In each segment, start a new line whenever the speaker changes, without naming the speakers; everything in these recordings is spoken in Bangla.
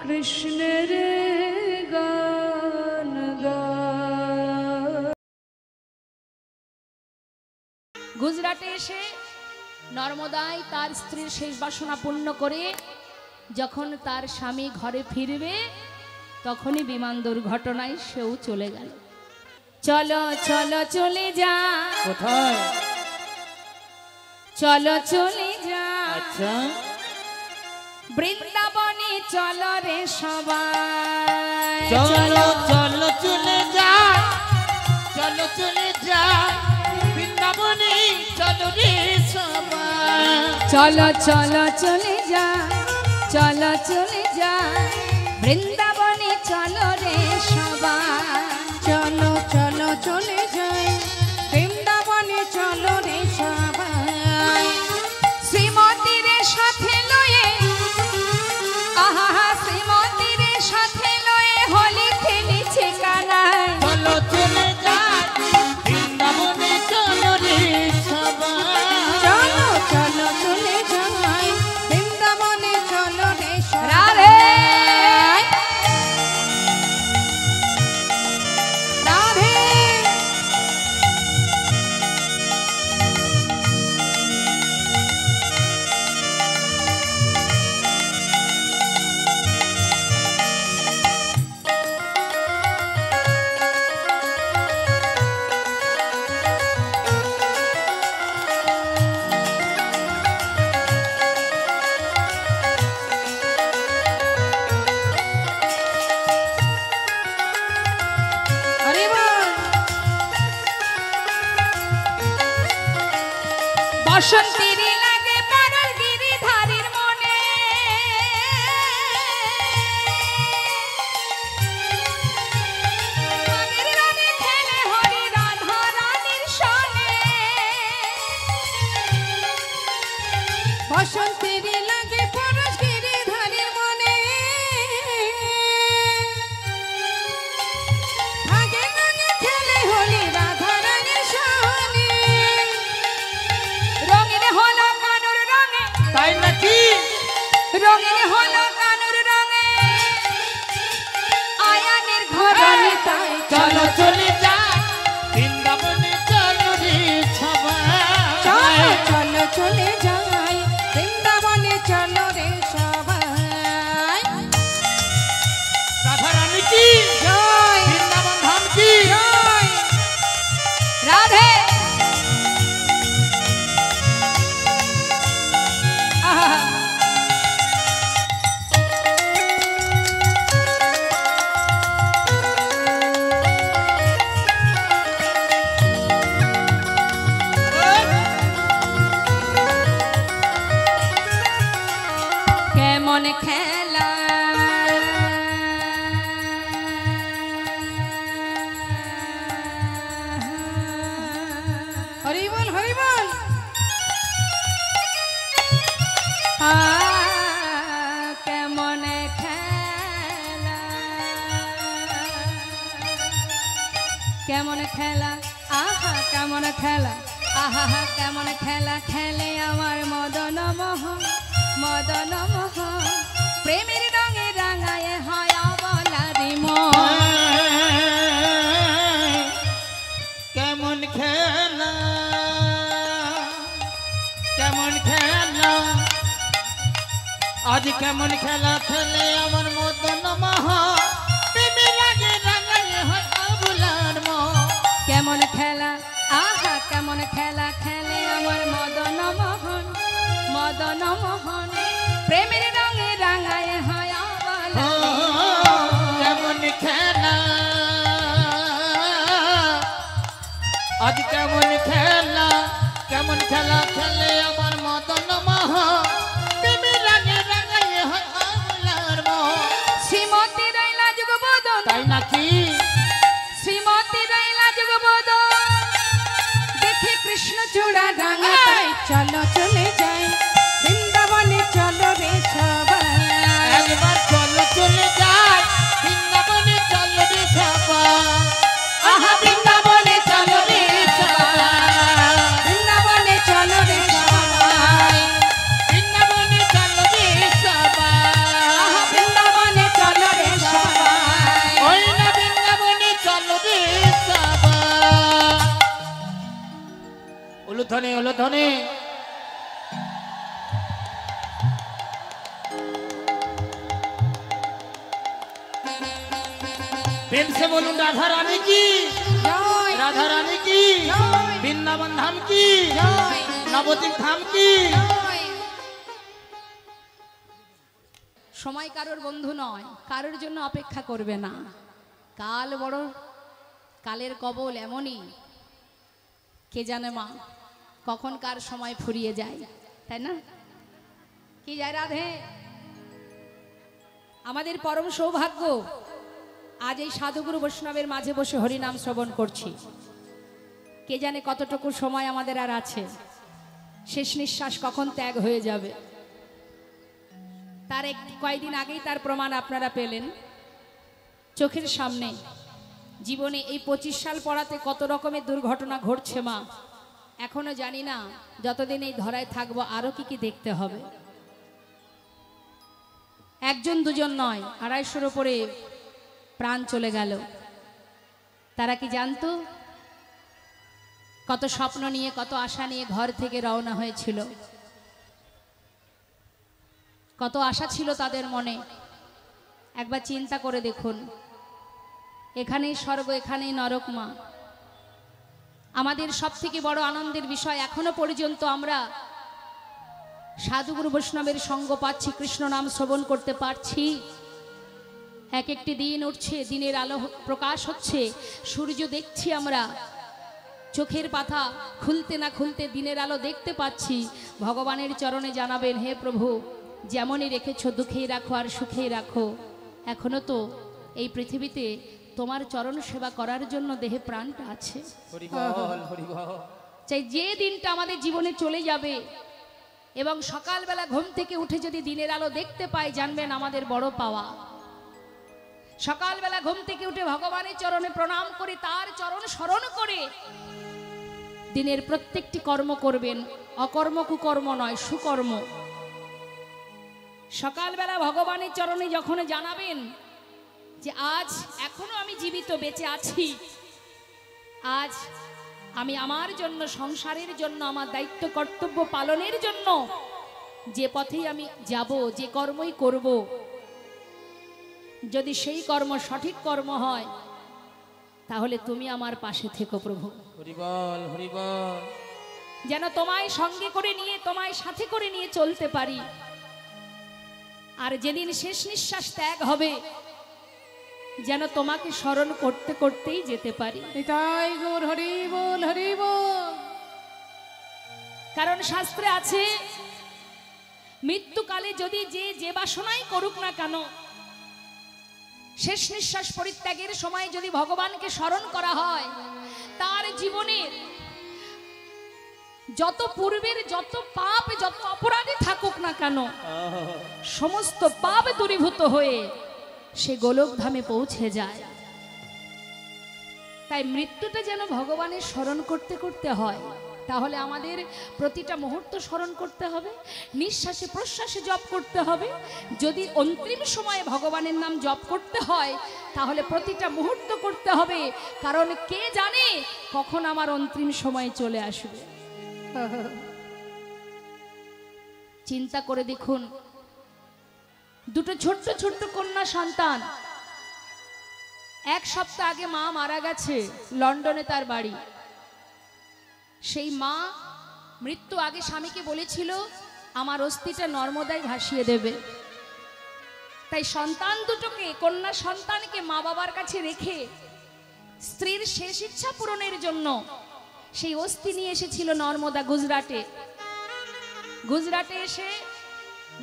কৃষ্ণের গান গায়। গুজরাটে এসে নর্মদায় তার স্ত্রীর শেষ বাসনা পূর্ণ করে যখন তার স্বামী ঘরে ফিরবে তখনই বিমান দুর্ঘটনায় সেও চলে গেল। চলো চলো চলে যা।
কোথায়?
চলো চলে যা।
আচ্ছা,
বৃন্দাবনে চলো রে সবাই।
চলো চলো চলে যা, চলো চলে যা, বৃন্দাবনে চলো রে সবাই।
চলো চলো চলে যা, চলো চলে যা, বৃন্দাবনে চলো রে সবাই।
চলো চলো চলে যাই, বৃন্দাবনে চলো রে সবাই।
শ্রীমতীর সাথে লয়ে, আহা শ্রীমতীর সাথে লয়ে হোলি খেলিছে কানাই।
চলো চলে যা, বৃন্দাবনে চলো রে সবাই।
চলো চলো চলে যাই, বৃন্দাবনে চলো রে
রাধে
সবাই। রাধে হরি বল।
বসন্তের লাগে পাগল গিরিধারীর মনে। আগের রঙে খেলে হরি রাধা রানীর সনে।
বসন্তের লাগে পরশ গিরিধারীর মনে। ভাগে ভাগে খেলে হোলি রাধা রানীর সনে।
রঙিন হলো কানুর রঙে,
তাই নাকি?
রঙিন হলো কানুর রঙে, আয়ানের ঘরণে তাই।
চলো চলে যা, বৃন্দাবনে চলো রে সবাই।
চলো চলো চলে যাই, বৃন্দাবনে চলো রে সবাই।
রাধা রানী কি
জয়
বৃন্দাবন ধাম কি
জয়।
রাধে আহা কেমন খেলা
হরি বল হরি বল।
কেমন খেলা, কেমন খেলা, আহা কেমন খেলা, আহা কেমন খেলা খেলে আমার মদন মোহন, মদন মোহন। প্রেমের রঙে রাঙায় হয় অবলারি মন।
কেমন খেলা, কেমন খেলা, আজ কেমন খেলা খেলে আমার মদন মহা। প্রেমে লাগে রাঙায় হয় আবুলার মন।
কেমন খেলা, আহা কেমন খেলা খেলে আমার মদন মোহন, মদন মোহন। প্রেমের রঙে রাঙায় হয় অবলারি মন।
কেমন খেলা, আজ কেমন খেলা, কেমন খেলা খেলে আমার মদন মহা। প্রেমে লাগে রাঙায় হয় আবুলার মন।
শ্রীমতী রাইলা যুগবদন,
তাই নাকি?
শ্রীমতী রাইলা যুগবদন।
দেখে কৃষ্ণ চূড়া রাঙা তাই চলো চলে যাই, বৃন্দাবনে চলো রে সবাই।
একবার চলো চলে যাই, বৃন্দাবনে চলো রে সবাই।
আহা বৃন্দাবনে চলো রে সবাই,
বৃন্দাবনে চলো রে সবাই।
বৃন্দাবনে উলুধ্বনি উলুধ্বনি। प्रेम से बोलूं राधा रानी की,
জয়
राधा रानी की,
জয়
वृंदावन धाम की,
জয়
नवद्वीप धाम की।
জয়।
সময় কারোর বন্ধু নয়, কারোর জন্য অপেক্ষা করবে না। কাল বড়, কালের কবল এমনই, কে জানে মা কখন কার সময় ফুরিয়ে যায়, তাই না? কি যায় রাধে? আমাদের পরম সৌভাগ্য আজ এই সাধুগুরু বৈষ্ণবের মাঝে বসে হরিনাম শ্রবণ করছি। কে জানে কতটুকু সময় আমাদের আর আছে, শেষ নিঃশ্বাস কখন ত্যাগ হয়ে যাবে। তার কয়েকদিন আগেই তার প্রমাণ আপনারা পেলেন চোখের সামনে। জীবনে এই 25 সাল পড়াতে কত রকমের দুর্ঘটনা ঘটছে মা, এখনো জানি না যতদিন এই ধরায় থাকবো আরো কি কি দেখতে হবে। একজন দুজন নয়, 250-র উপরে প্রাণ চলে গেল। তারা কি জানতো কত স্বপ্ন নিয়ে কত আশা নিয়ে ঘর থেকে রওনা হয়েছিল, কত আশা ছিল তাদের মনে। একবার চিন্তা করে দেখুন, এখানেই স্বর্গ এখানেই নরক মা। আমাদের সব থেকে বড় আনন্দের বিষয় এখনো পর্যন্ত আমরা সাধুগুরু বৈষ্ণবের সঙ্গ পাচ্ছি, কৃষ্ণ নাম শ্রবণ করতে পারছি। এক একটি দিন উঠছে, দিনের আলো প্রকাশ হচ্ছে, সূর্য দেখছি আমরা, চোখের পাতা খুলতে না খুলতে দিনের আলো দেখতে পাচ্ছি। ভগবানের চরণে জানাবেন, হে প্রভু যেমনই রেখেছ দুঃখেই রাখো আর সুখেই রাখো। এখনো তো এই পৃথিবীতে তোমার চরণ সেবা করার জন্য দেহে প্রাণটা আছে।
হরি বল হরি বল।
চাই যে দিনটা আমাদের জীবনে চলে যাবে এবং সকালবেলা ঘুম থেকে উঠে যদি দিনের আলো দেখতে পাই, জানবেন আমাদের বড় পাওয়া। সকালবেলা ঘুম থেকে উঠে ভগবানের চরণে প্রণাম করে তার চরণ স্মরণ করে দিনের প্রত্যেকটি কর্ম করবেন, অকর্ম কুকর্ম নয়, সুকর্ম। সকালবেলা ভগবানের চরণে যখন জানাবেন যে আজ এখনো আমি জীবিত বেঁচে আছি, আজ আমি আমার জন্য, সংসারের জন্য, আমার দায়িত্ব কর্তব্য পালনের জন্য যে পথেই আমি যাব, যে কর্মই করব, যদি সেই কর্ম সঠিক কর্ম হয় তাহলে তুমি আমার পাশে থেকো প্রভু।
হরি বল হরি বল।
যেন তোমায় সঙ্গে করে নিয়ে, তোমায় সাথে করে নিয়ে চলতে পারি। আর যেদিন শেষ নিঃশ্বাস ত্যাগ হবে যেন তোমাকে স্মরণ করতে করতেই যেতে পারি।
নিতাই গৌর হরি বল হরি বল।
কারণ শাস্ত্রে আছে মৃত্যুকালে যদি যে বাসনাই করুক না কেন, শেষ নিঃশ্বাস পরিত্যাগের সময় যদি ভগবানকে স্মরণ করা হয়, তার জীবনের যত পূর্বের যত পাপ, যত অপরাধী থাকুক না কেন, সমস্ত পাপ দূরীভূত হয়ে সে গোলকধামে পৌঁছে যায়। তাই মৃত্যুটা যেন ভগবানের স্মরণ করতে করতে হয়। তাহলে আমাদের প্রতিটা মুহূর্ত স্মরণ করতে হবে, নিঃশ্বাসে প্রশ্বাসে জপ করতে হবে। যদি অন্তিম সময়ে ভগবানের নাম জপ করতে হয় তাহলে প্রতিটা মুহূর্ত করতে হবে, কারণ কে জানে কখন আমার অন্তিম সময় চলে আসবে। চিন্তা করে দেখুন, দুটো ছোট্ট ছোট্ট কন্যা সন্তান, 1 সপ্তাহ আগে মা মারা গেছে, লন্ডনে তার বাড়ি। সেই মা মৃত্যু আগে স্বামীকে বলেছিল আমার অস্থিটা নর্মদায় ভাসিয়ে দেবে। তাই সন্তান দুটোকে, কন্যা সন্তানকে মা বাবার কাছে রেখে স্ত্রীর শেষ ইচ্ছা পূরণের জন্য সেই অস্থি নিয়ে এসেছিল নর্মদা, গুজরাটে। গুজরাটে এসে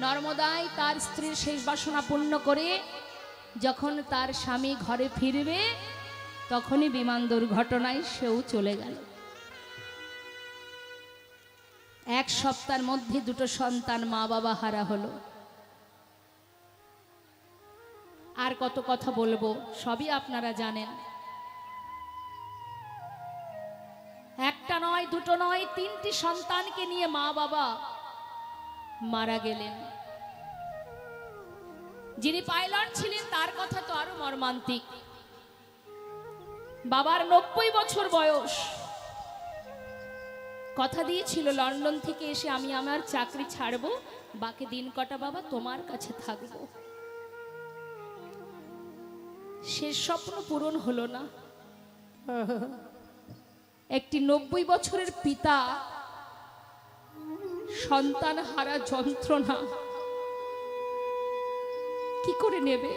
নর্মদায় তার স্ত্রীর শেষ বাসনা পূর্ণ করে যখন তার স্বামী ঘরে ফিরবে তখনই বিমান দুর্ঘটনায় সেও চলে গেল। 1 সপ্তাহের মধ্যে দুটো সন্তান মা বাবা হারা হলো। আর কত কথা বলবো, সবই আপনারা জানেন। একটা নয়, দুটো নয়, 3টি সন্তানকে নিয়ে মা বাবা মারা গেলেন। যিনি পাইলট ছিলেন তার কথা তো আরো মর্মান্তিক। বাবার 90 বছর বয়স, কথা দিয়েছিল লন্ডন থেকে এসে আমি আমার চাকরি ছাড়বো, বাকি দিন কটা বাবা তোমার কাছে থাকবো। সে স্বপ্ন পূরণ হলো না। একটি 90 বছরের পিতা সন্তান হারা যন্ত্রণা কি করে নেবে?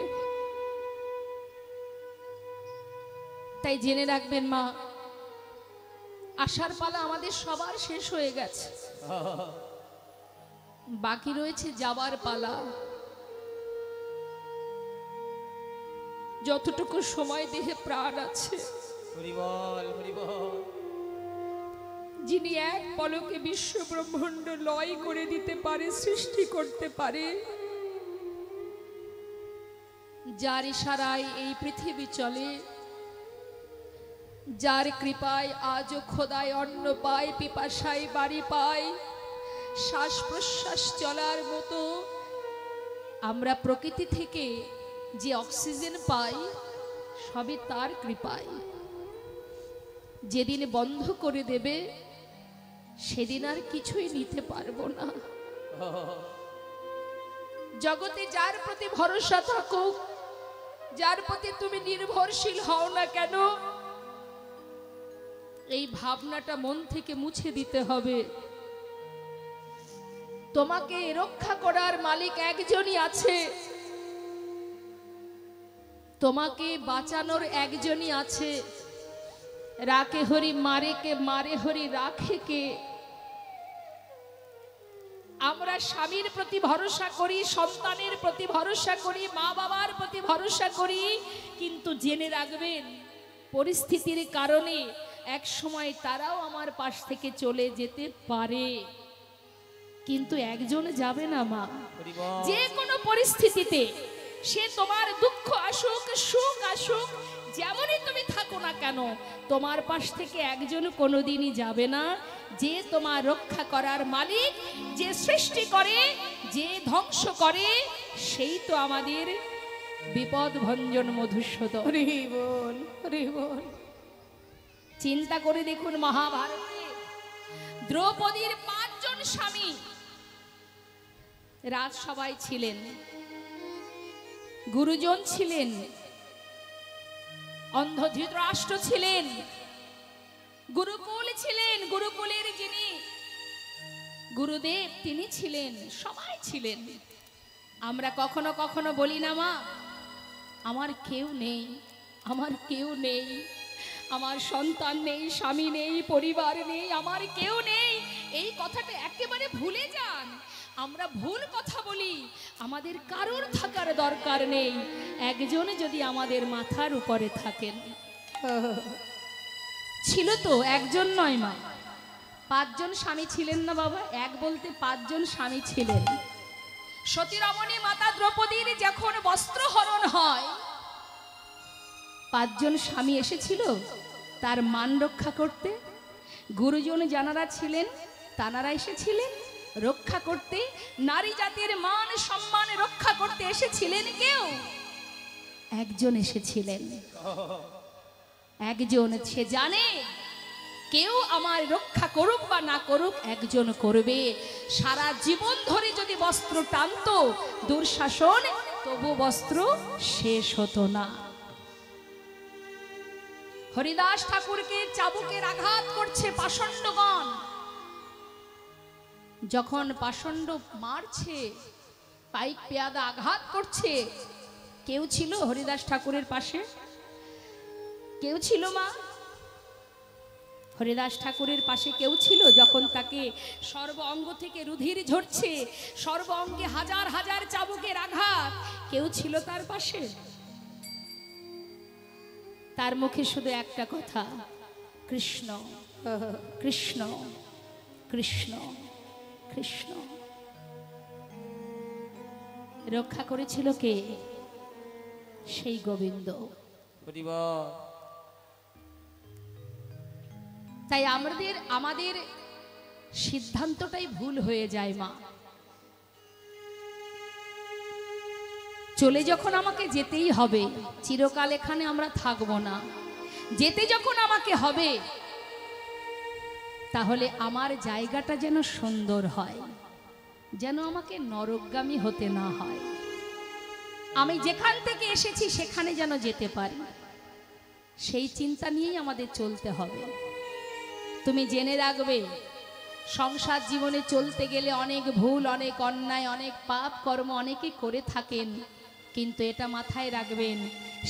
তাই জেনে রাখবেন মা, আশার পালা আমাদের সবার শেষ হয়ে গেছে, বাকি রয়েছে যাবার পালা। যতটুকু সময় দেহে প্রাণ আছে,
হরি বল, হরি বল।
যিনি এক পলকে বিশ্ব ব্রহ্মাণ্ড লয় করে দিতে পারে, সৃষ্টি করতে পারে, যার ইশারায় এই পৃথিবী চলে, যার কৃপায় আজও খোদায় অন্ন পায়, পিপাসায় বাড়ি পায়, শ্বাস প্রশ্বাস চলার মতো আমরা প্রকৃতি থেকে যে অক্সিজেন পাই, সবই তার কৃপায়। যেদিন বন্ধ করে দেবে সেদিন আর কিছুই নিতে পারবো না। জগতে যার প্রতি ভরসা থাকুক, যার প্রতি তুমি নির্ভরশীল হও না কেন, এই ভাবনাটা মন থেকে মুছে দিতে হবে। তোমাকে রক্ষা করার মালিক একজনই আছে, তোমাকে বাঁচানোর একজনই আছে। রাখে হরি মারে কে, মারে হরি রাখে কে। আমরা স্বামীর প্রতি ভরসা করি, সন্তানের প্রতি ভরসা করি, মা বাবার প্রতি ভরসা করি, কিন্তু জেনে রাখবেন পরিস্থিতির কারণে এক সময় তারাও আমার পাশ থেকে চলে যেতে পারে, কিন্তু একজন যাবে না মা। যে কোনো পরিস্থিতিতে সে তোমার দুঃখ আসুক, সুখ আসুক, যেমনই তুমি থাকো না কেন, তোমার পাশ থেকে একজন কোনোদিনই যাবে না। যে তোমার রক্ষা করার মালিক, যে সৃষ্টি করে, যে ধ্বংস করে, সেই তো আমাদের বিপদ ভঞ্জন মধুসূদন।
হরি বল, হরি বল।
চিন্তা করে দেখুন, মহাভারতে দ্রৌপদীর 5 জন স্বামী রাজসভায় ছিলেন, গুরুজন ছিলেন, অন্ধ ধৃতরাষ্ট্র ছিলেন, গুরুকুল ছিলেন, গুরুকুলের যিনি গুরুদেব তিনি ছিলেন, সবাই ছিলেন। আমরা কখনো কখনো বলি না মা, আমার কেউ নেই, আমার কেউ নেই, আমার সন্তান নেই, স্বামী নেই, পরিবার নেই, আমার কেউ নেই। এই কথাটা একেবারে ভুলে যান। আমরা ভুল কথা বলি, আমাদের কারোর থাকার দরকার নেই, একজন যদি আমাদের মাথার উপরে থাকেন। ছিল তো, একজন নয় মা, 5 জন স্বামী ছিলেন না বাবা? এক বলতে 5 জন স্বামী ছিলেন। সতী রমণী মাতা দ্রৌপদীর যখন বস্ত্রহরণ হয়, 5 জন স্বামী এসেছিল তার মান রক্ষা করতে। গুরুজন যারা ছিলেন তারা এসেছিলেন রক্ষা করতে, নারী জাতির মান সম্মান রক্ষা করতে এসেছিলেন কেউ? একজন এসেছিলেন, একজন। সে জানে কেউ আমার রক্ষা করুক বা না করুক, একজন করবে। সারা জীবন ধরে যদি বস্ত্র টানতো দুঃশাসন, তবু বস্ত্র শেষ হতো না। হরিদাস ঠাকুরকে চাবুকের আঘাত করছে পাষণ্ডগণ। যখন পাষণ্ড মারছে, পাইক পেয়াদা আঘাত করছে, কেউ ছিল হরিদাস ঠাকুরের পাশে? কেউ ছিল মা? হরিদাস ঠাকুরের পাশে কেউ ছিল? যখন তাকে সর্ব অঙ্গ থেকে রুধির ঝরছে, সর্ব অঙ্গে হাজার হাজার চাবুকের আঘাত, কেউ ছিল তার পাশে? তার মুখে শুধু একটা কথা, কৃষ্ণ কৃষ্ণ কৃষ্ণ কৃষ্ণ। রক্ষা করেছিল কে? সেই গোবিন্দ। তাই আমাদের সিদ্ধান্তটাই ভুল হয়ে যায় মা। চলে যখন আমাকে যেতেই হবে, চিরকাল এখানে আমরা থাকবো না, যেতে যখন আমাকে হবে, তাহলে আমার জায়গাটা যেন সুন্দর হয়, যেন আমাকে নরকগামী হতে না হয়, আমি যেখান থেকে এসেছি সেখানে যেন যেতে পারি, সেই চিন্তা নিয়েই আমাদের চলতে হবে। তুমি জেনে রাখবে, সংসার জীবনে চলতে গেলে অনেক ভুল, অনেক অন্যায়, অনেক পাপ কর্ম অনেকে করে থাকেন, কিন্তু এটা মাথায় রাখবেন,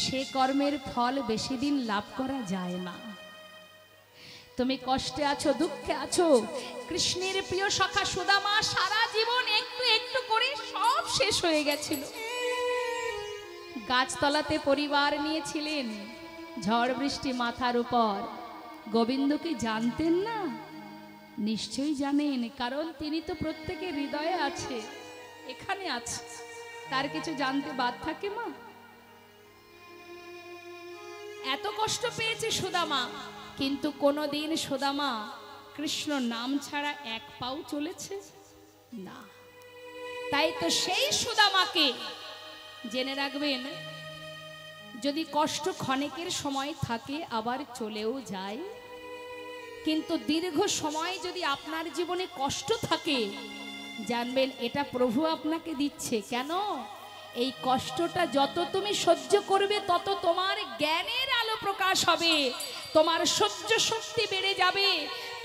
সে কর্মের ফল বেশি দিন লাভ করা যায় না। তুমি কষ্টে আছো, দুঃখে আছো, কৃষ্ণের প্রিয় সখা সুদামা সারা জীবন একটু একটু করে সব শেষ হয়ে গেছিল। গাছতলাতে পরিবার নিয়েছিলেন, ঝড় বৃষ্টি মাথার উপর। গোবিন্দকে জানতেন না? নিশ্চয়ই জানেন, কারণ তিনি তো প্রত্যেকের হৃদয়ে আছে, এখানে আছে, তার কিছু জানতে বাদ থাকে মা? এত কষ্ট পেয়েছে সুদামা, কিন্তু কোনোদিন সুদামা কৃষ্ণ নাম ছাড়া এক পাও চলেছে না। তাই তো সেই সুদামাকে জেনে রাখবেন, যদি কষ্ট ক্ষণিকের সময় থাকে আবার চলেও যায়, কিন্তু দীর্ঘ সময় যদি আপনার জীবনে কষ্ট থাকে, জানবেন এটা প্রভু আপনাকে দিচ্ছে। কেন? এই কষ্টটা যত তুমি সহ্য করবে তত তোমার জ্ঞানের আলো প্রকাশ হবে, তোমার সহ্য শক্তি বেড়ে যাবে,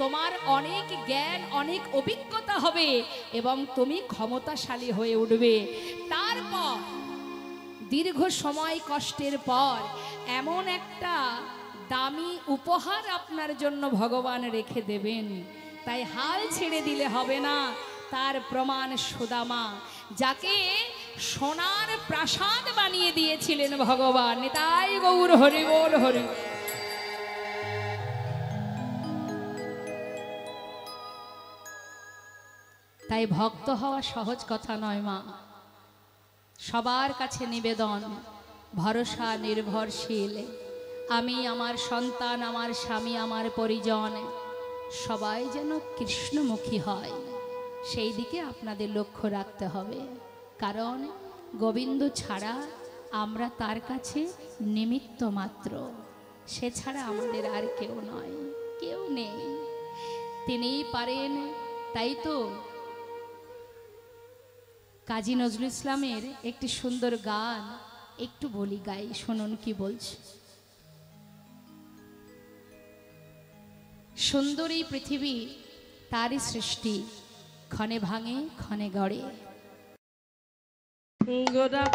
তোমার অনেক জ্ঞান, অনেক অভিজ্ঞতা হবে এবং তুমি ক্ষমতাশালী হয়ে উঠবে। তারপর দীর্ঘ সময় কষ্টের পর এমন একটা দামি উপহার আপনার জন্য ভগবান রেখে দেবেন। তাই হাল ছেড়ে দিলে হবে না। তার প্রমাণ সুদামা, যাকে সোনার প্রাসাদ বানিয়ে দিয়েছিলেন ভগবান। তাই গৌর হরি বল হরি। তাই ভক্ত হওয়া সহজ কথা নয় মা। সবার কাছে নিবেদন, ভরসা নির্ভরশীল। আমি, আমার সন্তান, আমার স্বামী, আমার পরিজন সবাই যেন কৃষ্ণমুখী হয়, সেই দিকে আপনাদের লক্ষ্য রাখতে হবে। কারণ গোবিন্দ ছাড়া আমরা তার কাছে নিমিত্ত মাত্র, সে ছাড়া আমাদের আর কেউ নয়, কেউ নেই, তিনিই পারেন। তাই তো কাজী নজরুল ইসলামের একটি সুন্দর গান একটু বলি, গাই, শুনুন কি বলছে। সুন্দর এই পৃথিবী তারই সৃষ্টি, ক্ষণে ভাঙে ক্ষণে গড়ে।
গোরা